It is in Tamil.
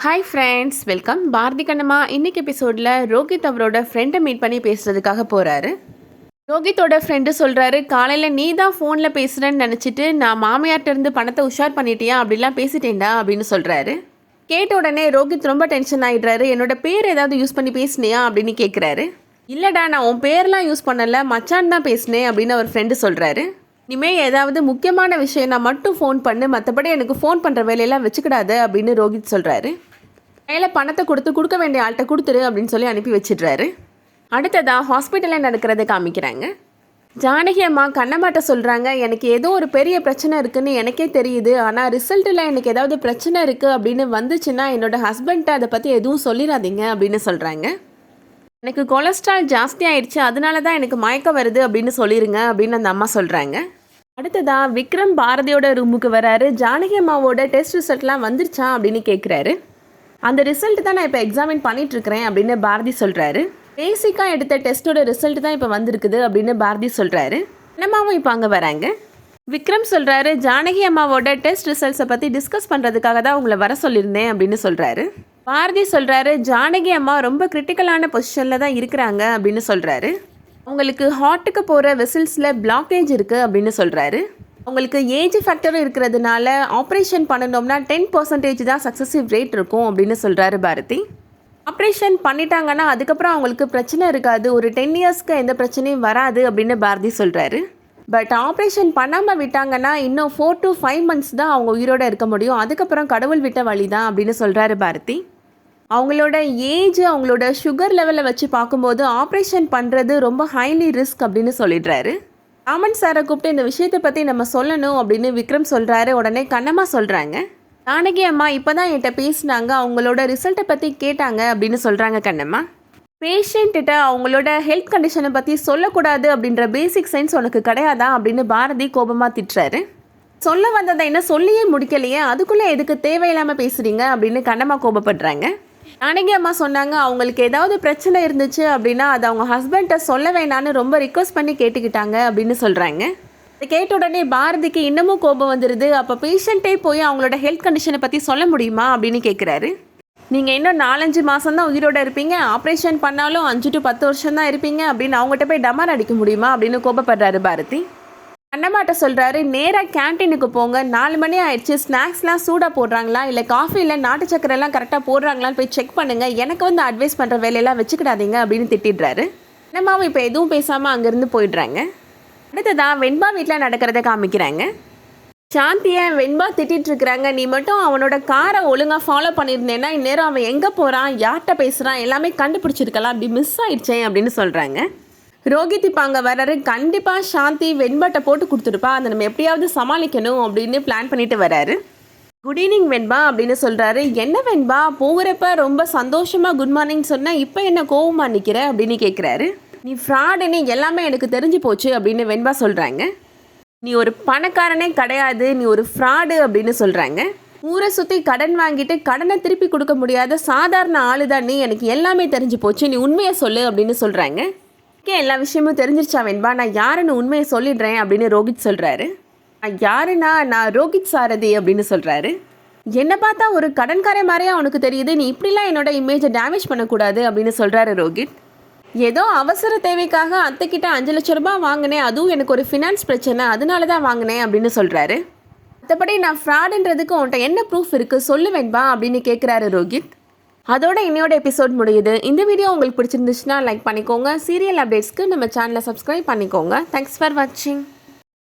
Hi friends, welcome. Bharathi Kannamma இன்னைக்கு எபிசோடில் ரோஹித் அவரோட ஃப்ரெண்டை மீட் பண்ணி பேசுகிறதுக்காக போகிறாரு. ரோஹித்தோட ஃப்ரெண்டு சொல்கிறாரு, காலையில் நீ தான் ஃபோனில் பேசுகிறேன்னு நினச்சிட்டு நான் மாமியார்ட்டேருந்து பணத்தை உஷார் பண்ணிட்டியா அப்படிலாம் பேசிட்டேன்டா அப்படின்னு சொல்கிறாரு. கேட்ட உடனே ரோஹித் ரொம்ப டென்ஷன் ஆகிடுறாரு. என்னோட பேர் ஏதாவது யூஸ் பண்ணி பேசுனியா அப்படின்னு கேட்குறாரு. இல்லைடா, நான் உன் பேர்லாம் யூஸ் பண்ணலை, மச்சான் தான் பேசினேன் அப்படின்னு அவர் ஃப்ரெண்டு சொல்கிறாரு. இனிமேல் ஏதாவது முக்கியமான விஷயம் நான் மட்டும் ஃபோன் பண்ணு, மற்றபடி எனக்கு ஃபோன் பண்ணுற வேலையெல்லாம் வச்சுக்கிடாது அப்படின்னு ரோஹித் சொல்கிறாரு. கையில் பணத்தை கொடுக்க வேண்டிய ஆள்கிட்ட கொடுத்துரு அப்படின்னு சொல்லி அனுப்பி வச்சிடுறாரு. அடுத்ததாக ஹாஸ்பிட்டலில் நடக்கிறத காமிக்கிறாங்க. ஜானகி அம்மா கண்ணம்மாட்ட சொல்கிறாங்க, எனக்கு ஏதோ ஒரு பெரிய பிரச்சனை இருக்குதுன்னு எனக்கே தெரியுது, ஆனால் ரிசல்ட்டில் எனக்கு ஏதாவது பிரச்சனை இருக்குது அப்படின்னு வந்துச்சுன்னா என்னோடய ஹஸ்பண்ட்டை அதை பற்றி எதுவும் சொல்லிடாதீங்க அப்படின்னு சொல்கிறாங்க. எனக்கு கொலஸ்ட்ரால் ஜாஸ்தி ஆயிடுச்சு, அதனால தான் எனக்கு மயக்கம் வருது அப்படின்னு சொல்லிடுங்க அப்படின்னு அந்த அம்மா சொல்கிறாங்க. அடுத்ததாக விக்ரம் பாரதியோட ரூமுக்கு வராரு. ஜானகி அம்மாவோட டெஸ்ட் ரிசல்ட்லாம் வந்துருச்சா அப்படின்னு கேட்குறாரு. அந்த ரிசல்ட் தான் நான் இப்போ எக்ஸாமின் பண்ணிகிட்ருக்கிறேன் அப்படின்னு பாரதி சொல்கிறாரு. பேசிக்காக எடுத்த டெஸ்ட்டோட ரிசல்ட் தான் இப்போ வந்திருக்குது அப்படின்னு பாரதி சொல்கிறாரு. அம்மாவும் இப்போ அங்கே வராங்க. விக்ரம் சொல்கிறாரு, ஜானகி அம்மாவோட டெஸ்ட் ரிசல்ட்ஸை பற்றி டிஸ்கஸ் பண்ணுறதுக்காக தான் உங்களை வர சொல்லியிருந்தேன் அப்படின்னு சொல்கிறாரு. பாரதி சொல்கிறாரு, ஜானகி அம்மா ரொம்ப கிரிட்டிக்கலான பொசிஷனில் தான் இருக்கிறாங்க அப்படின்னு சொல்கிறாரு. அவங்களுக்கு ஹார்ட்டுக்கு போகிற வெசில்ஸில் பிளாக்கேஜ் இருக்குது அப்படின்னு சொல்கிறாரு. அவங்களுக்கு ஏஜ் ஃபேக்டரும் இருக்கிறதுனால ஆப்ரேஷன் பண்ணணும்னா 10% தான் சக்ஸஸிவ் ரேட் இருக்கும் அப்படின்னு சொல்கிறாரு பாரதி. ஆப்ரேஷன் பண்ணிட்டாங்கன்னா அதுக்கப்புறம் அவங்களுக்கு பிரச்சனை இருக்காது, ஒரு 10 இயர்ஸ்க்கு எந்த பிரச்சனையும் வராது அப்படின்னு பாரதி சொல்கிறாரு. பட் ஆப்ரேஷன் பண்ணாமல் விட்டாங்கன்னா இன்னும் 4 to 5 months தான் அவங்க உயிரோடு இருக்க முடியும், அதுக்கப்புறம் கடவுள் விட்ட வழி தான் அப்படின்னு சொல்கிறாரு பாரதி. அவங்களோட ஏஜ், அவங்களோட சுகர் லெவலை வச்சு பார்க்கும்போது ஆப்ரேஷன் பண்ணுறது ரொம்ப ஹைலி ரிஸ்க் அப்படின்னு சொல்லிடுறாரு. ராமன் சாரை கூப்பிட்டு இந்த விஷயத்தை பற்றி நம்ம சொல்லணும் அப்படின்னு விக்ரம் சொல்கிறாரு. உடனே கண்ணம்மா சொல்கிறாங்க, ஜானகி அம்மா இப்போ தான் என்கிட்ட பேசினாங்க, அவங்களோட ரிசல்ட்டை பற்றி கேட்டாங்க அப்படின்னு சொல்கிறாங்க கண்ணம்மா. பேஷண்ட்டிட்ட அவங்களோட ஹெல்த் கண்டிஷனை பற்றி சொல்லக்கூடாது அப்படின்ற பேசிக் சென்ஸ் உனக்கு கிடையாதா அப்படின்னு பாரதி கோபமாக திட்டுறாரு. சொல்ல வந்ததை என்ன சொல்லியே முடிக்கலையே, அதுக்குள்ளே எதுக்கு தேவையில்லாமல் பேசுகிறீங்க அப்படின்னு கண்ணம்மா கோபப்படுறாங்க. ஜானகி அம்மா சொன்னாங்க, அவங்களுக்கு ஏதாவது பிரச்சனை இருந்துச்சு அப்படின்னா அது அவங்க ஹஸ்பண்ட்டை சொல்ல வேணான்னு ரொம்ப ரிக்வஸ்ட் பண்ணி கேட்டுக்கிட்டாங்க அப்படின்னு சொல்கிறாங்க. இதை கேட்ட உடனே பாரதிக்கு இன்னமும் கோபம் வந்துடுது. அப்போ பேஷண்ட்டே போய் அவங்களோட ஹெல்த் கண்டிஷனை பற்றி சொல்ல முடியுமா அப்படின்னு கேட்குறாரு. நீங்கள் இன்னும் 4-5 மாதம் தான் உயிரோடு இருப்பீங்க, ஆப்ரேஷன் பண்ணாலும் 5 to 10 வருஷம் தான் இருப்பீங்க அப்படின்னு அவங்ககிட்ட போய் டமார் அடிக்க முடியுமா அப்படின்னு கோபப்படுறாரு பாரதி. அண்ணம்மாட்ட சொல்கிறாரு, நேராக கேன்டீனுக்கு போங்க, 4 மணி ஆயிடுச்சு, ஸ்நாக்ஸ்லாம் சூடாக போடுறாங்களா இல்லை காஃபியில் நாட்டு சக்கரெல்லாம் கரெக்டாக போடுறாங்களான்னு போய் செக் பண்ணுங்கள், எனக்கு வந்து அட்வைஸ் பண்ணுற வேலையெல்லாம் வச்சுக்கிடாதீங்க அப்படின்னு திட்டிடுறாரு. அண்ணம்மாவும் இப்போ எதுவும் பேசாமல் அங்கேருந்து போயிடுறாங்க. அடுத்ததான் வெண்பா வீட்டில் நடக்கிறத காமிக்கிறாங்க. சாந்தியை வெண்பா திட்டிருக்கிறாங்க, நீ மட்டும் அவனோட காரை ஒழுங்காக ஃபாலோ பண்ணியிருந்தேன்னா இந்நேரம் அவன் எங்கே போகிறான், யார்கிட்ட பேசுகிறான் எல்லாமே கண்டுபிடிச்சிருக்கலாம், அப்படி மிஸ் ஆயிடுச்சேன் அப்படின்னு சொல்கிறாங்க. ரோஹித் இப்போ அங்கே வர்றாரு. கண்டிப்பாக சாந்தி வெண்பாட்டை போட்டு கொடுத்துருப்பா, அதை நம்ம எப்படியாவது சமாளிக்கணும் அப்படின்னு பிளான் பண்ணிட்டு வர்றாரு. குட் ஈவினிங் வெண்பா அப்படின்னு சொல்கிறாரு. என்ன வெண்பா, போகிறப்ப ரொம்ப சந்தோஷமாக குட் மார்னிங் சொன்னால் இப்போ என்ன கோவமாக நிற்கிற அப்படின்னு கேட்குறாரு. நீ ஃப்ராடுன்னு எல்லாமே எனக்கு தெரிஞ்சு போச்சு அப்படின்னு வெண்பா சொல்கிறாங்க. நீ ஒரு பணக்காரனே கிடையாது, நீ ஒரு ஃப்ராடு அப்படின்னு சொல்கிறாங்க. ஊரை சுற்றி கடன் வாங்கிட்டு கடனை திருப்பி கொடுக்க முடியாத சாதாரண ஆளு தான் நீ, எனக்கு எல்லாமே தெரிஞ்சு போச்சு, நீ உண்மையை சொல்லு அப்படின்னு சொல்கிறாங்க. எல்லா விஷயமும் தெரிஞ்சிருச்சா வெண்பா, நான் யாருன்னு உண்மையை சொல்லிடுறேன் அப்படின்னு ரோஹித் சொல்கிறாரு. யாருன்னா நான் ரோஹித் சாரதி அப்படின்னு சொல்கிறாரு. என்னை பார்த்தா ஒரு கடன்காரன் மாதிரியே அவனுக்கு தெரியுது, நீ இப்படிலாம் என்னோட இமேஜை டேமேஜ் பண்ணக்கூடாது அப்படின்னு சொல்கிறாரு ரோஹித். ஏதோ அவசர தேவைக்காக அத்தைக்கிட்ட 5 லட்சம் ரூபாய் வாங்கினேன், அதுவும் எனக்கு ஒரு ஃபினான்ஸ் பிரச்சனை அதனால தான் வாங்கினேன் அப்படின்னு சொல்கிறாரு. மற்றபடி நான் ஃப்ராடுன்றதுக்கு உன்கிட்ட என்ன ப்ரூஃப் இருக்குது சொல்லு வெண்பா அப்படின்னு கேட்குறாரு ரோஹித். அதோட இன்னையோட எபிசோட் முடியுது. இந்த வீடியோ உங்களுக்கு பிடிச்சிருந்துச்சுன்னா லைக் பண்ணிக்கோங்க. சீரியல் அப்டேட்ஸ்க்கு நம்ம சேனலை சப்ஸ்கிரைப் பண்ணிக்கோங்க. தேங்க்ஸ் ஃபார் வாட்சிங்.